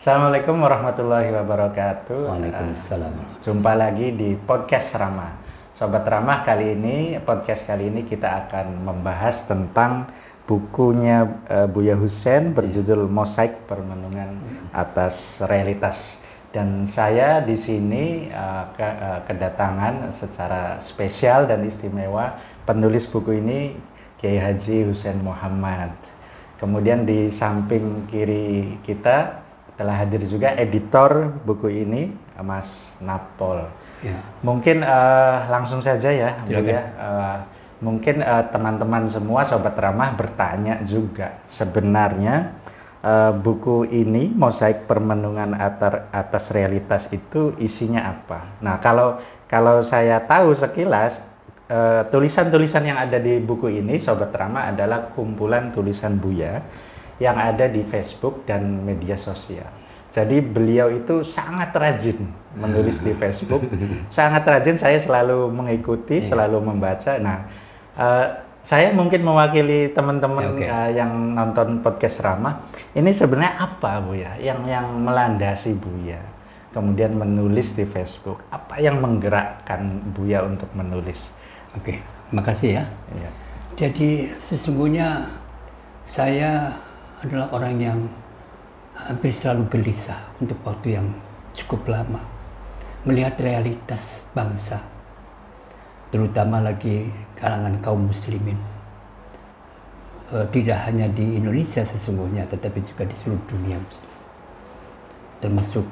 Assalamualaikum warahmatullahi wabarakatuh. Waalaikumsalam. Jumpa lagi di podcast Ramah. Sobat Ramah, podcast kali ini kita akan membahas tentang bukunya Buya Hussein berjudul Mosaik Permenungan Atas Realitas. Dan saya di sini kedatangan secara spesial dan istimewa penulis buku ini, Kiai Haji Hussein Muhammad. Kemudian di samping kiri kita telah hadir juga editor buku ini, Mas Napol. Ya. Mungkin langsung saja ya, Bu ya. Mungkin teman-teman semua Sobat Ramah bertanya juga, sebenarnya buku ini Mosaik Permenungan Atas Realitas itu isinya apa? Nah, kalau saya tahu sekilas, tulisan-tulisan yang ada di buku ini Sobat Ramah adalah kumpulan tulisan Buya yang ada di Facebook dan media sosial. Jadi beliau itu sangat rajin menulis di Facebook, sangat rajin. Saya selalu mengikuti, selalu membaca. Nah, saya mungkin mewakili teman-teman yang nonton podcast Ramah. Ini sebenarnya apa, Buya? Yang melandasi Buya kemudian menulis di Facebook. Apa yang menggerakkan Buya untuk menulis? Oke, makasih ya. Jadi sesungguhnya saya adalah orang yang hampir selalu gelisah untuk waktu yang cukup lama melihat realitas bangsa, terutama lagi kalangan kaum muslimin, tidak hanya di Indonesia sesungguhnya, tetapi juga di seluruh dunia, termasuk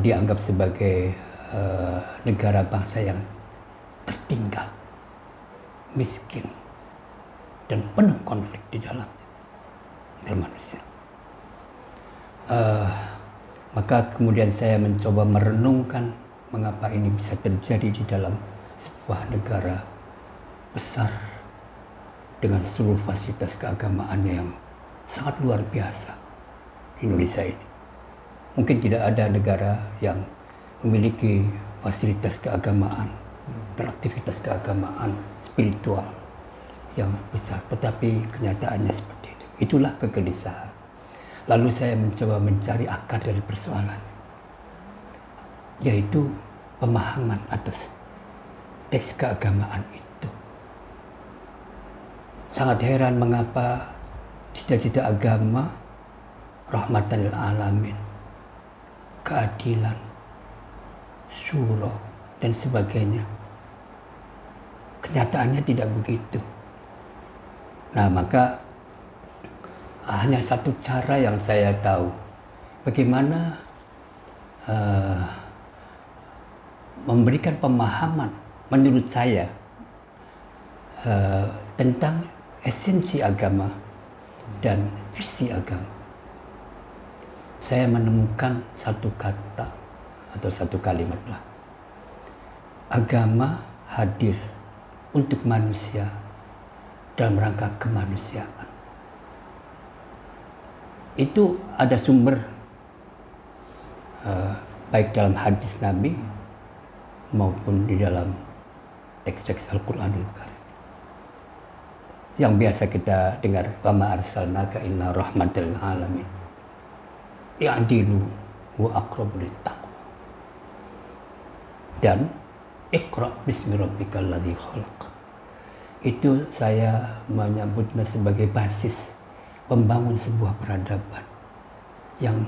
dianggap sebagai negara bangsa yang tertinggal, miskin, dan penuh konflik di dalamnya manusia. Maka kemudian saya mencoba merenungkan mengapa ini bisa terjadi di dalam sebuah negara besar dengan seluruh fasilitas keagamaannya yang sangat luar biasa. Indonesia ini mungkin tidak ada negara yang memiliki fasilitas keagamaan dan aktivitas keagamaan spiritual yang besar, tetapi kenyataannya seperti itu. Itulah kegelisahan. Lalu saya mencoba mencari akar dari persoalan, yaitu pemahaman atas teks keagamaan itu. Sangat heran mengapa cita-cita agama, rahmatan lil alamin, keadilan, syura, dan sebagainya, kenyataannya tidak begitu. Nah, maka hanya satu cara yang saya tahu, bagaimana memberikan pemahaman menurut saya tentang esensi agama dan visi agama. Saya menemukan satu kata atau satu kalimat lah. Agama hadir untuk manusia dalam rangka kemanusiaan. Itu ada sumber baik dalam hadis Nabi maupun di dalam teks-teks Al-Quranul Karim yang biasa kita dengar, wa ma arsalnaka illa rahmatal alamin ya'dilu wa aqrabu littaqwa, dan iqra bismi rabbikal ladzi khalaq. Itu saya menyebutnya sebagai basis membangun sebuah peradaban yang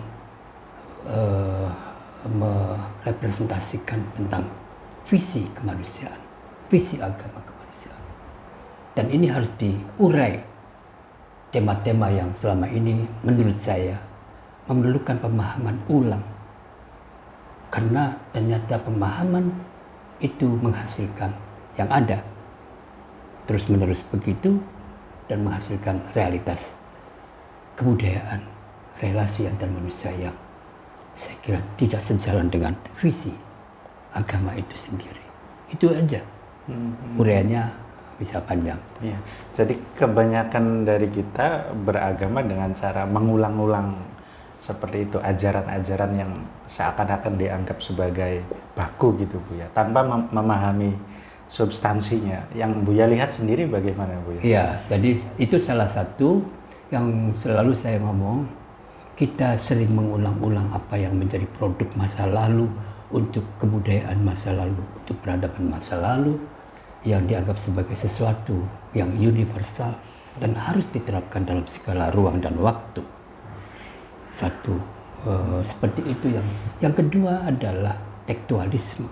merepresentasikan tentang visi kemanusiaan, visi agama kemanusiaan. Dan ini harus diurai tema-tema yang selama ini menurut saya memerlukan pemahaman ulang. Karena ternyata pemahaman itu menghasilkan yang ada terus-menerus begitu dan menghasilkan realitas kebudayaan, relasi antar manusia yang saya kira tidak sejalan dengan visi agama itu sendiri. Itu aja. Uraiannya bisa panjang. Ya, jadi kebanyakan dari kita beragama dengan cara mengulang-ulang seperti itu, ajaran-ajaran yang seakan-akan dianggap sebagai baku gitu, Bu ya, tanpa memahami substansinya. Yang Buya lihat sendiri bagaimana, Bu ya? Iya, jadi itu salah satu yang selalu saya ngomong, kita sering mengulang-ulang apa yang menjadi produk masa lalu untuk kebudayaan masa lalu, untuk peradaban masa lalu yang dianggap sebagai sesuatu yang universal dan harus diterapkan dalam segala ruang dan waktu. Satu, seperti itu. Yang kedua adalah tekstualisme.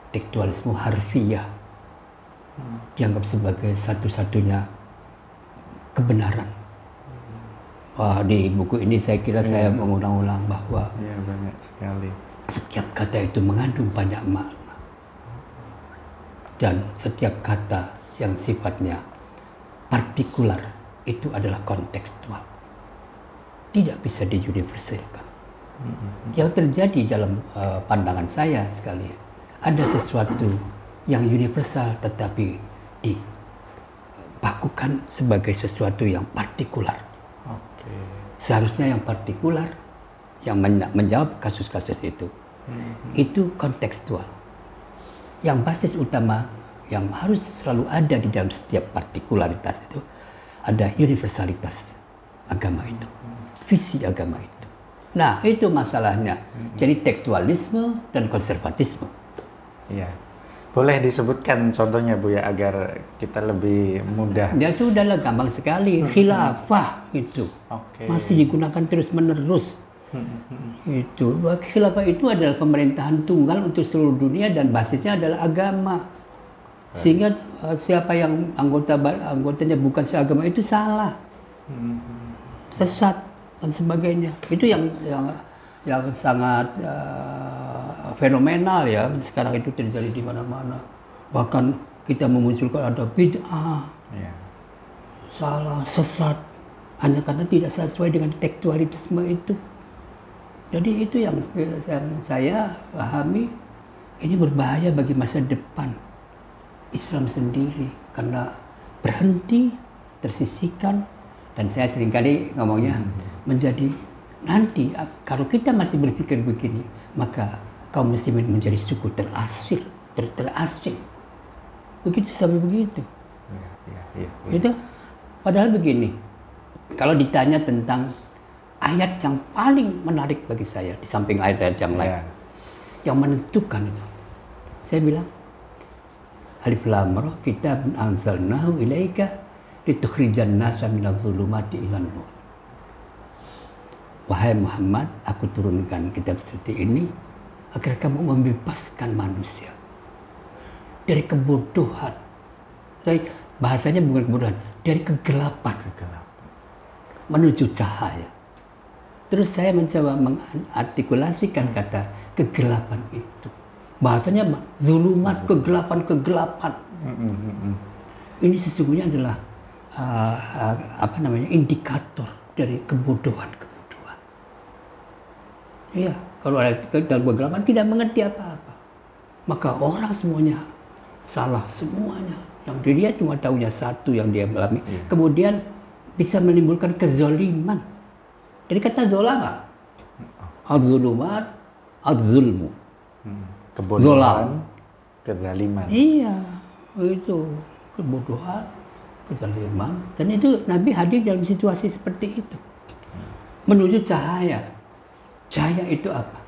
Tekstualisme harfiah dianggap sebagai satu-satunya kebenaran. Di buku ini saya kira saya mengulang-ulang bahwa banyak sekali. Setiap kata itu mengandung banyak makna. Dan setiap kata yang sifatnya partikular itu adalah kontekstual. Tidak bisa diuniversalkan. Yang terjadi dalam pandangan saya sekalian, ada sesuatu yang universal tetapi dibakukan sebagai sesuatu yang partikular. Seharusnya yang partikular yang menjawab kasus-kasus itu kontekstual. Yang basis utama yang harus selalu ada di dalam setiap partikularitas itu ada universalitas agama itu, visi agama itu. Nah, itu masalahnya. Jadi tekstualisme dan konservatisme. Iya. Boleh disebutkan contohnya Bu ya agar kita lebih mudah. Ya sudahlah, gampang sekali. Khilafah itu masih digunakan terus-menerus. Itu khilafah itu adalah pemerintahan tunggal untuk seluruh dunia dan basisnya adalah agama. Sehingga siapa yang anggotanya bukan seagama itu salah, sesat dan sebagainya. Itu yang sangat fenomenal ya. Sekarang itu terjadi di mana-mana. Bahkan kita memunculkan ada bid'ah, salah, sesat, hanya karena tidak sesuai dengan tekstualisme itu. Jadi itu yang saya pahami, ini berbahaya bagi masa depan Islam sendiri karena berhenti, tersisihkan, dan saya seringkali ngomongnya menjadi nanti kalau kita masih berpikir begini, maka kaum muslimin menjadi suku terasing. Begitu sampai begitu. Itu padahal begini, kalau ditanya tentang ayat yang paling menarik bagi saya di samping ayat-ayat yang lain, yang menentukan itu, saya bilang Alif Lam Ra, kitabun anzalnahu ilaika litukhrijan nasa minadh-dhulumati ilan nur. Wahai Muhammad, aku turunkan kitab suci ini agar kamu membebaskan manusia dari kebodohan. Dari bahasanya bukan kebodohan, dari kegelapan menuju cahaya. Terus saya mencoba mengartikulasikan kata kegelapan itu. Bahasanya zulumat, kegelapan. Ini sesungguhnya adalah indikator dari kebodohan. Iya, kalau ada dalam kegelapan tidak mengerti apa-apa, maka orang semuanya salah semuanya. Yang dia cuma tahunya satu yang dia alami. Kemudian bisa menimbulkan kezaliman. Jadi kata zolam, az-zulumat, az-zulmu. Kebodohan, kezaliman. Iya, itu kebodohan, kezaliman. Dan itu Nabi hadir dalam situasi seperti itu. Menuju cahaya. Cahaya itu apa?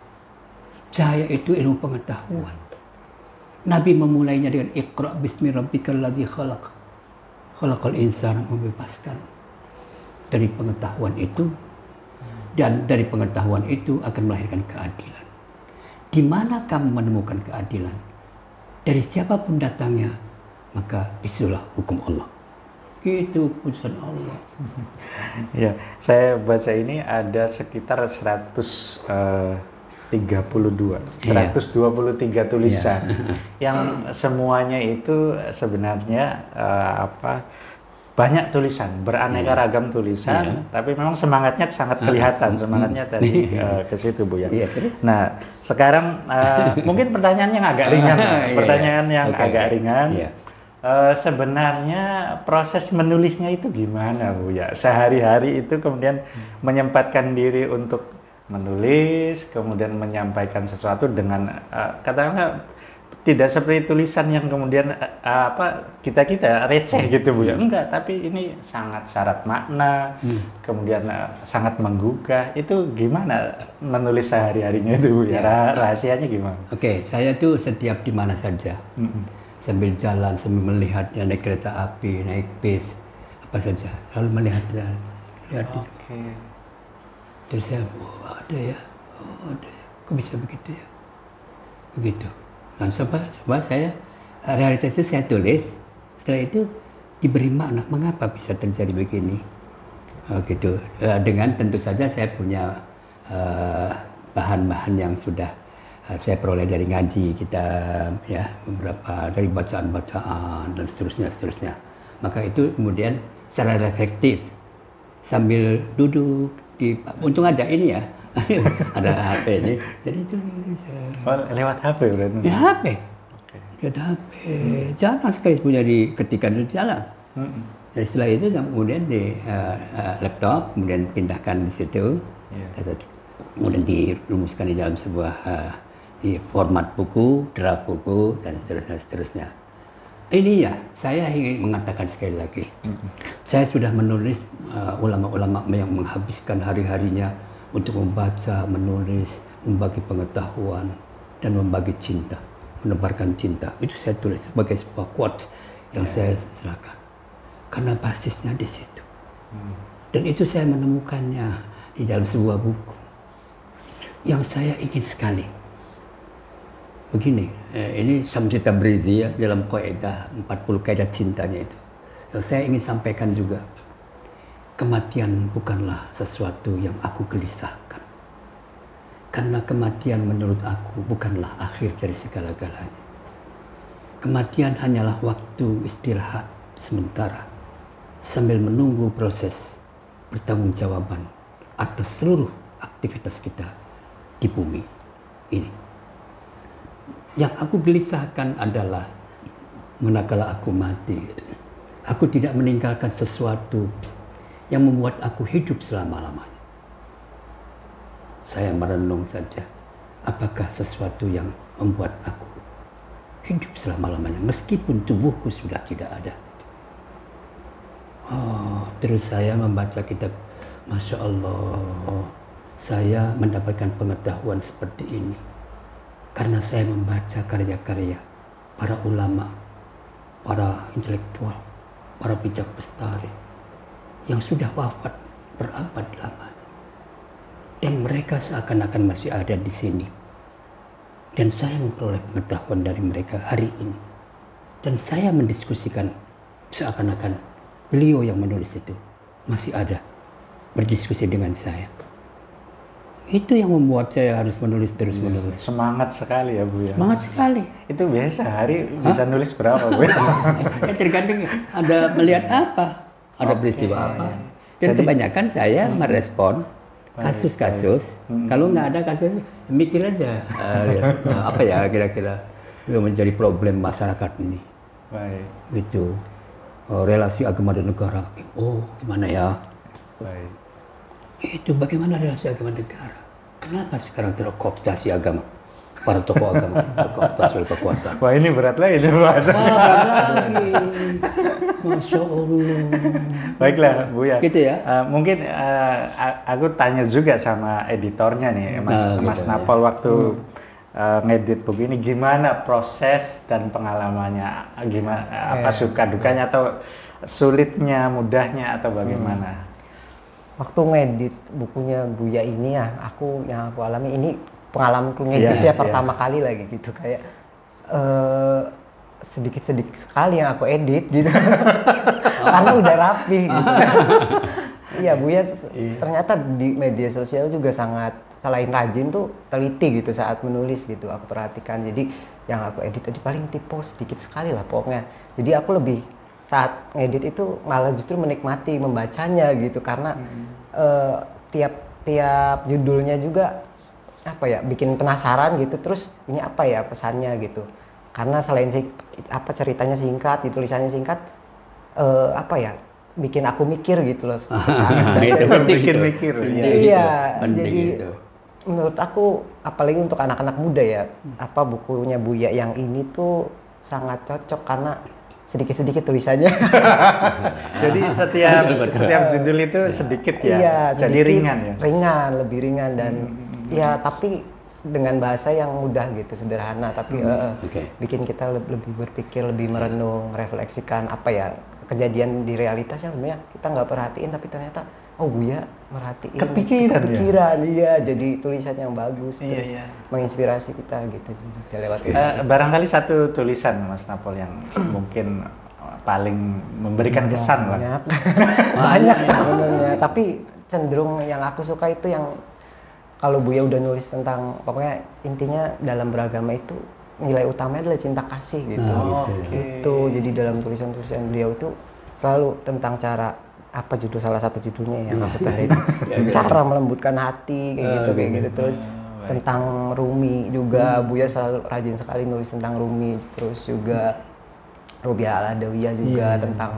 Cahaya itu ilmu pengetahuan. Nabi memulainya dengan Iqra bismi rabbikal ladzi khalaq. Khalaqal insana, membebaskan dari pengetahuan itu, dan dari pengetahuan itu akan melahirkan keadilan. Di mana kamu menemukan keadilan? Dari siapapun datangnya, maka itulah hukum Allah. Itu putusan Allah. Ya, saya baca ini ada sekitar 123 tulisan yang semuanya itu sebenarnya banyak tulisan, beraneka ragam tulisan, tapi memang semangatnya sangat kelihatan, semangatnya tadi ke situ Bu ya. Nah, sekarang mungkin pertanyaan yang agak ringan, agak ringan. Sebenarnya proses menulisnya itu gimana Bu ya? Sehari-hari itu kemudian menyempatkan diri untuk menulis, kemudian menyampaikan sesuatu dengan katakanlah tidak seperti tulisan yang kemudian kita receh gitu Bu ya. Enggak, tapi ini sangat syarat makna, kemudian sangat menggugah. Itu gimana menulis sehari-harinya itu Bu ya? Rahasianya gimana? Oke, saya tuh setiap di mana saja. Sambil jalan, sambil melihatnya, naik kereta api, naik bis, apa saja, lalu melihat. Terus saya, ada ya, kok bisa begitu ya? Begitu. Langsung coba saya realitas itu saya tulis. Setelah itu diberi makna mengapa bisa terjadi begini. Gitu. Dengan tentu saja saya punya bahan-bahan yang sudah saya peroleh dari ngaji kita, ya, beberapa dari bacaan-bacaan dan seterusnya. Maka itu kemudian secara efektif sambil duduk untung ada ini ya. Ada HP ini, jadi itu lewat HP berarti? Ya HP, lewat HP, jarang sekali punya diketikkan di jalan. Dan setelah itu kemudian di laptop, kemudian pindahkan di situ, kemudian dirumuskan di dalam sebuah di format buku, draft buku, dan seterusnya. Ini ya, saya ingin mengatakan sekali lagi, saya sudah menulis ulama-ulama yang menghabiskan hari-harinya untuk membaca, menulis, membagi pengetahuan, dan membagi cinta, menebarkan cinta. Itu saya tulis sebagai sebuah quote yang saya serahkan. Karena basisnya di situ. Dan itu saya menemukannya di dalam sebuah buku yang saya ingin sekali. Begini, ini Syamsi Tabrizi ya, dalam kaidah 40 kaidah cintanya itu. Yang saya ingin sampaikan juga. Kematian bukanlah sesuatu yang aku gelisahkan. Karena kematian menurut aku bukanlah akhir dari segala-galanya. Kematian hanyalah waktu istirahat sementara sambil menunggu proses pertanggungjawaban atas seluruh aktivitas kita di bumi ini. Yang aku gelisahkan adalah manakala aku mati, aku tidak meninggalkan sesuatu yang membuat aku hidup selama-lamanya. Saya merenung saja, apakah sesuatu yang membuat aku hidup selama-lamanya, meskipun tubuhku sudah tidak ada. Terus saya membaca kitab, Masya Allah, saya mendapatkan pengetahuan seperti ini karena saya membaca karya-karya para ulama, para intelektual, para bijak bestari yang sudah wafat berabad lamanya, dan mereka seakan-akan masih ada di sini, dan saya memperoleh pengetahuan dari mereka hari ini, dan saya mendiskusikan seakan-akan beliau yang menulis itu masih ada berdiskusi dengan saya. Itu yang membuat saya harus menulis terus-menerus. Semangat sekali ya Bu ya. Semangat sekali. Itu biasa hari bisa nulis berapa Bu? Tergantung ada melihat apa. Ada peristiwa apa. Dan kebanyakan saya merespon kasus-kasus. Kalau nggak ada kasus, mikir aja apa ya kira-kira yang menjadi problem masyarakat ini. Baik. Gitu. Relasi agama dan negara. Gimana ya? Baik. Itu bagaimana relasi agama dan negara? Kenapa sekarang terkooptasi agama? Para tokoh agama terkooptasi oleh kekuasaan. Wah, ini berat lagi ini bahasan. Berat lagi. Masya Allah. Baiklah Bu ya. Gitu ya. Mungkin aku tanya juga sama editornya nih, Mas gitu, Napol waktu ngedit buku ini, gimana proses dan pengalamannya, gimana apa suka dukanya atau sulitnya, mudahnya atau bagaimana? Waktu ngedit bukunya Buya ini ya, yang aku alami ini pengalamanku ngedit ya pertama kali lagi gitu, kayak sedikit-sedikit sekali yang aku edit gitu. Karena udah rapi gitu. Iya, Buya ternyata di media sosial juga sangat, selain rajin tuh teliti gitu saat menulis gitu, aku perhatikan. Jadi yang aku edit tadi paling tipe sedikit sekali lah pokoknya. Jadi aku lebih saat ngedit itu malah justru menikmati membacanya gitu, karena tiap judulnya juga apa ya, bikin penasaran gitu, terus ini apa ya pesannya gitu. Karena selain ceritanya singkat, tulisannya singkat, apa ya, bikin aku mikir gitu loh. Itu bikin mikir. Iya, jadi menurut aku apalagi untuk anak-anak muda ya, apa bukunya Buya yang ini tuh sangat cocok karena sedikit-sedikit tulisannya. Jadi setiap judul itu sedikit ya. Iya, Jadi sedikit, ringan ya. Ringan, lebih ringan dan ya tapi dengan bahasa yang mudah gitu, sederhana tapi bikin kita lebih berpikir, lebih merenung, refleksikan apa ya kejadian di realitas yang sebenarnya kita nggak perhatiin tapi ternyata oh Buya merhatiin. Kepikiran, iya. Jadi tulisan yang bagus, terus menginspirasi kita gitu lewat barangkali satu tulisan Mas Napol yang mungkin paling memberikan kesan lah. Banyak sebenarnya, tapi cenderung yang aku suka itu yang kalau Buya udah nulis tentang pokoknya intinya dalam beragama itu nilai utamanya adalah cinta kasih gitu. Itu jadi dalam tulisan-tulisan beliau itu selalu tentang cara apa salah satu judulnya yang aku tadi cara melembutkan hati kayak gitu terus tentang Rumi juga Buya selalu rajin sekali nulis tentang Rumi, terus juga Robiah Al-Adawiyah juga tentang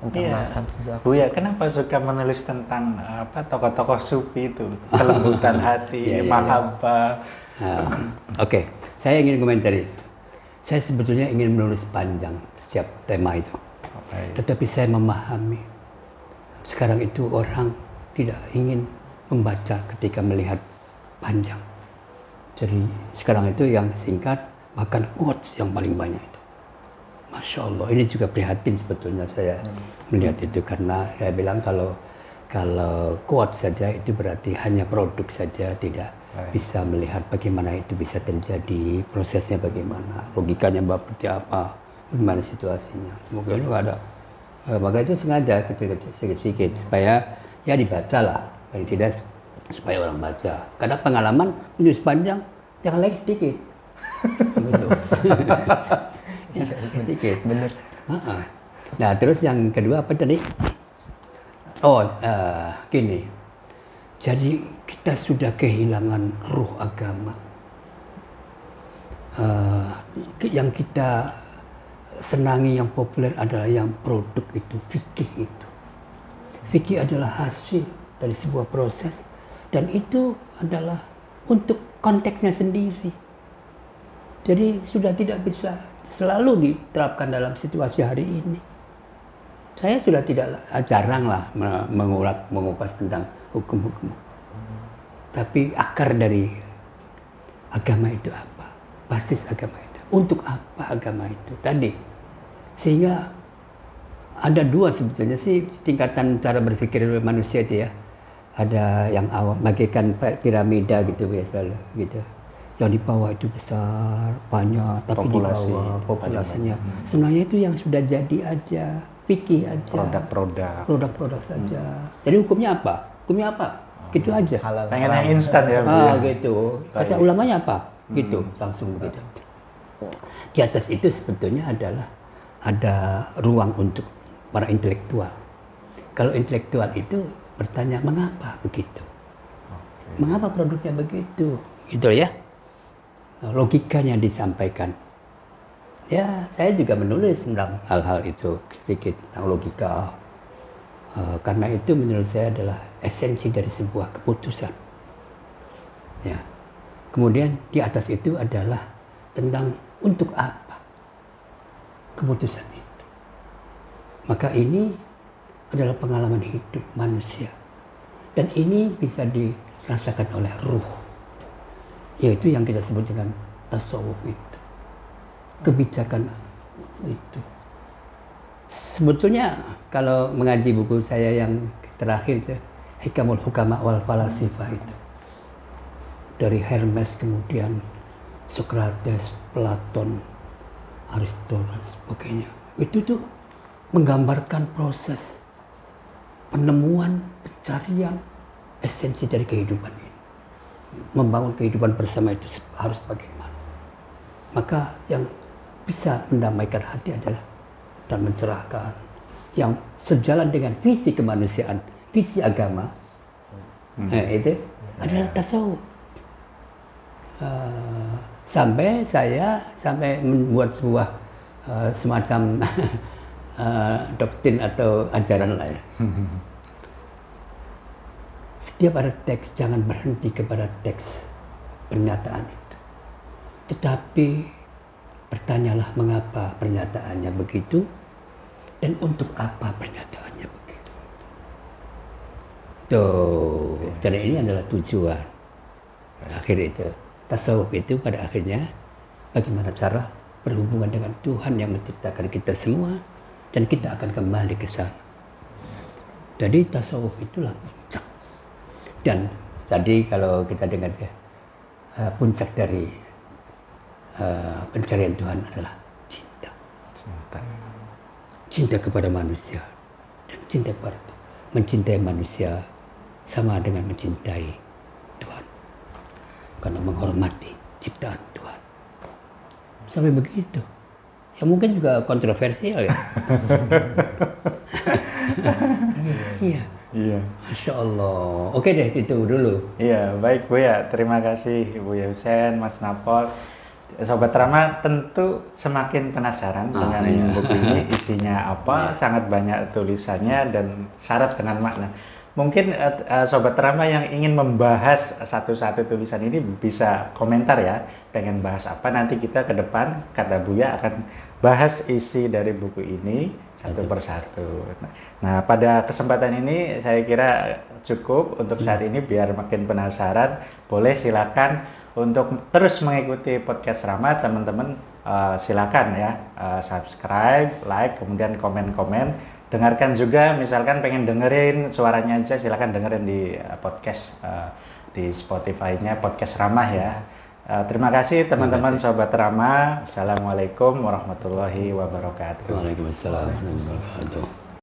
nasab juga. Buya kenapa suka menulis tentang apa tokoh-tokoh sufi itu, kelembutan hati, mahabbah. Oke, saya ingin komentari. Saya sebetulnya ingin menulis panjang setiap tema itu. Tetapi saya memahami sekarang itu orang tidak ingin membaca ketika melihat panjang. Jadi sekarang itu yang singkat, bahkan quotes yang paling banyak itu. Masya Allah, ini juga prihatin sebetulnya saya melihat itu karena saya bilang kalau quotes saja itu berarti hanya produk saja, tidak bisa melihat bagaimana itu bisa terjadi, prosesnya bagaimana, logikanya seperti apa, bagaimana situasinya. Semoga itu ada. Maka itu sengaja sedikit supaya ya dibaca lah, paling tidak supaya orang baca. Karena pengalaman menulis panjang, jangan lagi sedikit. Sedikit, benar. Nah terus yang kedua apa tadi? Gini. Jadi kita sudah kehilangan ruh agama. Yang kita senangi yang populer adalah yang produk itu, fikih itu. Fikih adalah hasil dari sebuah proses dan itu adalah untuk konteksnya sendiri. Jadi sudah tidak bisa selalu diterapkan dalam situasi hari ini. Saya sudah jarang lah mengupas tentang hukum-hukum. Tapi akar dari agama itu apa? Basis agama itu. Untuk apa agama itu? Tadi. Sehingga ada dua sebetulnya sih tingkatan cara berpikir manusia itu ya. Ada yang awam, bagaikan piramida gitu biasanya gitu. Yang di bawah itu besar, banyak, tapi di bawah populasinya. Sebenarnya itu yang sudah jadi aja, fikih aja. Produk-produk saja. Jadi hukumnya apa? Gitu aja. Pengen yang instan ya. Gitu. Kata ulamanya apa? Gitu, langsung begitu. Di atas itu sebetulnya ada ruang untuk para intelektual. Kalau intelektual itu bertanya mengapa begitu? Mengapa produknya begitu? Gitu ya. Logikanya disampaikan. Ya, saya juga menulis tentang hal-hal itu sedikit tentang logika. Karena itu menurut saya adalah esensi dari sebuah keputusan. Ya. Kemudian di atas itu adalah tentang untuk apa keputusan itu. Maka ini adalah pengalaman hidup manusia. Dan ini bisa dirasakan oleh ruh. Yaitu yang kita sebut dengan tasawuf itu. Kebijakan itu. Sebetulnya kalau mengaji buku saya yang terakhir itu, Hikamul Hukama wal Falasifah itu. Dari Hermes kemudian Socrates, Platon, Aristoteles dan sebagainya. Itu tuh menggambarkan proses penemuan, pencarian esensi dari kehidupan ini. Membangun kehidupan bersama itu harus bagaimana. Maka yang bisa mendamaikan hati adalah dan mencerahkan yang sejalan dengan visi kemanusiaan, visi agama. Itu adalah tasawuf. Sampai saya membuat sebuah semacam doktrin atau ajaran lain. setiap ada teks jangan berhenti kepada teks pernyataan itu. Tetapi bertanyalah mengapa pernyataannya begitu dan untuk apa pernyataannya begitu. Tuh, jadi ini adalah tujuan. Akhir itu, tasawuf itu pada akhirnya bagaimana cara berhubungan dengan Tuhan yang menciptakan kita semua dan kita akan kembali ke sana. Jadi tasawuf itulah puncak. Dan tadi kalau kita dengar puncak dari pencarian Tuhan adalah cinta. Cinta kepada manusia dan cinta kepada Tuhan. Mencintai manusia sama dengan mencintai Tuhan. Karena menghormati ciptaan Tuhan. Sampai begitu. Ya mungkin juga kontroversial ya. Iya. Iya. Masya Allah. Oke deh, itu dulu. Iya, baik Buya. Terima kasih Buya Hussein, Mas Napol. Sobat Rama tentu semakin penasaran dengan buku ini, isinya apa, sangat banyak tulisannya dan syarat dengan makna. Mungkin Sobat Rama yang ingin membahas satu-satu tulisan ini bisa komentar ya, pengen bahas apa, nanti kita ke depan, kata Buya akan bahas isi dari buku ini satu persatu. Nah, pada kesempatan ini saya kira cukup untuk saat ini, biar makin penasaran, boleh silakan untuk terus mengikuti podcast Rama, teman-teman silakan ya subscribe, like, kemudian komen-komen. Dengarkan juga, misalkan pengen dengerin suaranya aja, silakan dengerin di podcast di Spotify-nya podcast Ramah ya. Terima kasih teman-teman Sobat Rama. Assalamualaikum warahmatullahi wabarakatuh. Waalaikumsalam warahmatullahi wabarakatuh.